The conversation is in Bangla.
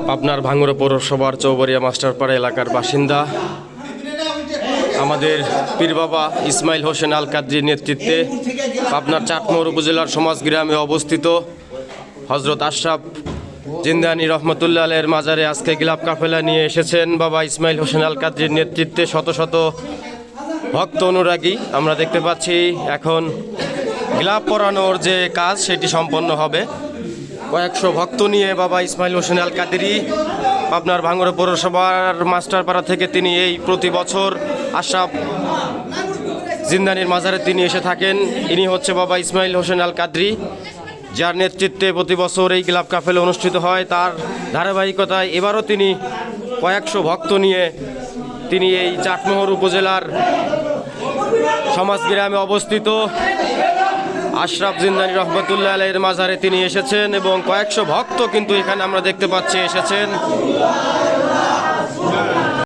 পাবনার ভাঙ্গুড়া পৌরসভার চৌবাড়িয়া মাস্টারপাড়া এলাকার বাসিন্দা আমাদের পীর বাবা ইসমাইল হোসেন আল কাদরির নেতৃত্বে পাবনার চাটমোহর উপজেলার সমাজ গ্রামে অবস্থিত হজরত আশরাফ জিন্দানি রহমতুল্লাহ আলাইহির মাজারে আজকে গিলাপ কাফেলা নিয়ে এসেছেন বাবা ইসমাইল হোসেন আল কাদরির নেতৃত্বে শত শত ভক্ত অনুরাগী। আমরা দেখতে পাচ্ছি এখন গিলাপ পরানোর যে কাজ সেটি সম্পন্ন হবে। কয়েকশো ভক্ত নিয়ে বাবা ইসমাইল হোসেন আল কাদরি পাবনার ভাঙ্গুড়া পৌরসভার মাস্টারপাড়া থেকে তিনি এই প্রতি বছর আশরাফ জিন্দানির মাজারে তিনি এসে থাকেন। ইনি হচ্ছে বাবা ইসমাইল হোসেন আল কাদরি, যার নেতৃত্বে প্রতি বছর এই গিলাপ কাফেলা অনুষ্ঠিত হয়। তার ধারাবাহিকতায় এবারও তিনি কয়েকশো ভক্ত নিয়ে তিনি এই চাটমোহর উপজেলার সমাজ গ্রামে অবস্থিত আশরাফ জিন্দানি রহমতুল্লাহ আলাইহির মাজারে তিনি এসেছেন এবং কয়েকশো ভক্ত কিন্তু এখানে আমরা দেখতে পাচ্ছি এসেছেন।